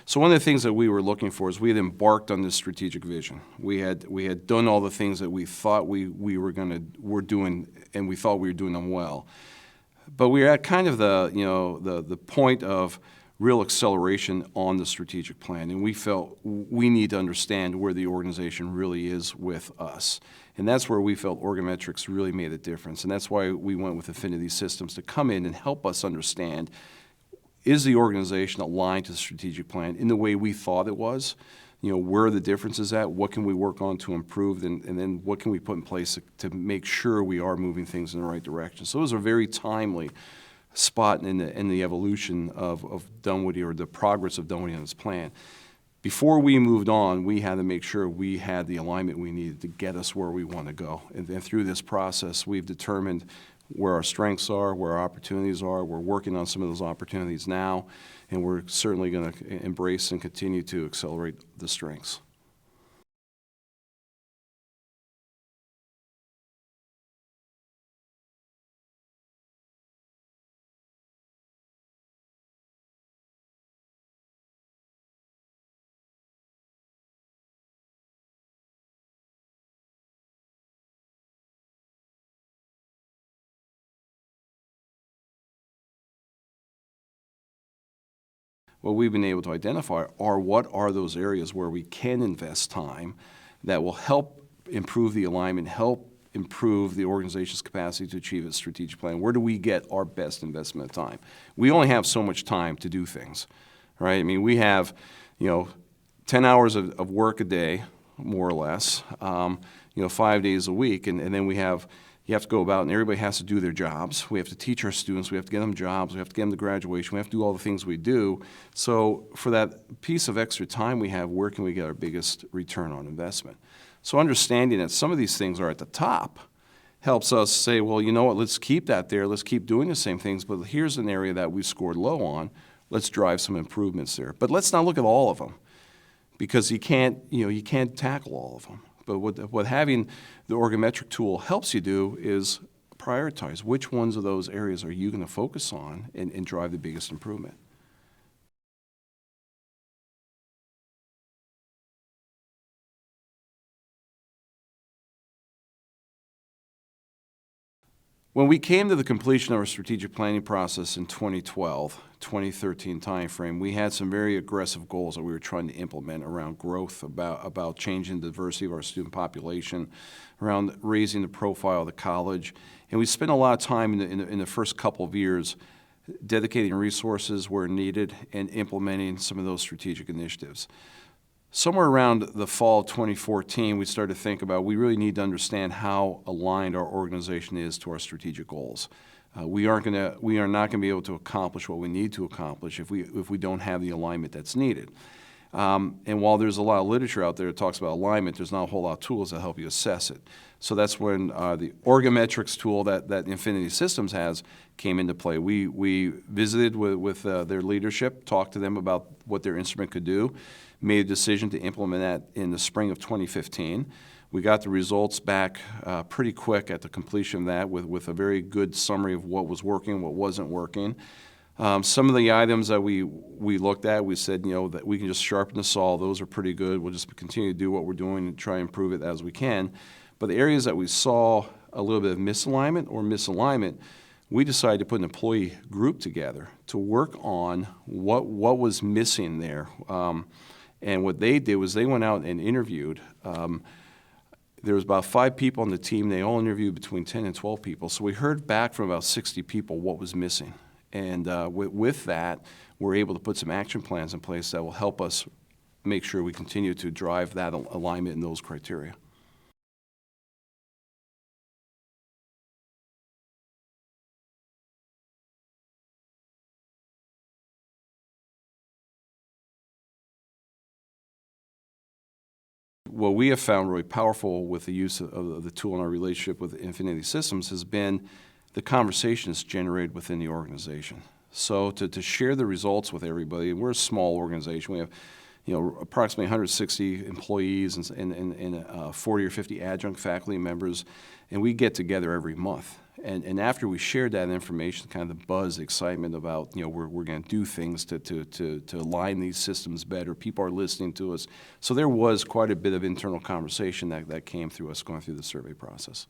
So one of the things that we were looking for is we had embarked on this strategic vision. We had done all the things that we thought we were doing, and we thought we were doing them well. But we were at kind of the point of real acceleration on the strategic plan, and we felt we need to understand where the organization really is with us. And that's where we felt Orgametrics really made a difference, and that's why we went with Affinity Systems to come in and help us understand, is the organization aligned to the strategic plan in the way we thought it was? Where are the differences at? What can we work on to improve? And then what can we put in place to make sure we are moving things in the right direction? So it was a very timely spot in the evolution of Dunwoody, or the progress of Dunwoody on its plan. Before we moved on, we had to make sure we had the alignment we needed to get us where we want to go. And then through this process, we've determined where our strengths are, where our opportunities are. We're working on some of those opportunities now, and we're certainly going to embrace and continue to accelerate the strengths. What we've been able to identify are what are those areas where we can invest time that will help improve the alignment, help improve the organization's capacity to achieve its strategic plan. Where do we get our best investment of time? We only have so much time to do things, right? I mean, we have, 10 hours of work a day, more or less, 5 days a week, and then you have to go about, and everybody has to do their jobs. We have to teach our students. We have to get them jobs. We have to get them to graduation. We have to do all the things we do. So for that piece of extra time we have, where can we get our biggest return on investment? So understanding that some of these things are at the top helps us say, well, you know what, let's keep that there. Let's keep doing the same things, but here's an area that we scored low on. Let's drive some improvements there. But let's not look at all of them, because you can't tackle all of them. But what having the Orgametric tool helps you do is prioritize which ones of those areas are you going to focus on and drive the biggest improvement. When we came to the completion of our strategic planning process in 2012, 2013 timeframe, we had some very aggressive goals that we were trying to implement around growth, about changing the diversity of our student population, around raising the profile of the college. And we spent a lot of time in the first couple of years dedicating resources where needed and implementing some of those strategic initiatives. Somewhere around the fall of 2014, we started to think about, we really need to understand how aligned our organization is to our strategic goals. We are not going to be able to accomplish what we need to accomplish if we don't have the alignment that's needed. And while there's a lot of literature out there that talks about alignment, there's not a whole lot of tools that help you assess it. So that's when the Orgametrics tool that Affinity Systems has came into play. We visited with their leadership, talked to them about what their instrument could do, made a decision to implement that in the spring of 2015. We got the results back pretty quick at the completion of that, with a very good summary of what was working, what wasn't working. Some of the items that we looked at, we said, that we can just sharpen the saw. Those are pretty good. We'll just continue to do what we're doing and try and improve it as we can. But the areas that we saw a little bit of misalignment, we decided to put an employee group together to work on what was missing there. And what they did was they went out and interviewed. There was about 5 people on the team. They all interviewed between 10 and 12 people. So we heard back from about 60 people what was missing. And with that, we're able to put some action plans in place that will help us make sure we continue to drive that alignment in those criteria. What we have found really powerful with the use of the tool in our relationship with Affinity Systems has been the conversations generated within the organization. So to share the results with everybody, we're a small organization. We have approximately 160 employees and 40 or 50 adjunct faculty members, and we get together every month. And after we shared that information, kind of the buzz, excitement about, we're going to do things to align these systems better. People are listening to us. So there was quite a bit of internal conversation that came through us going through the survey process.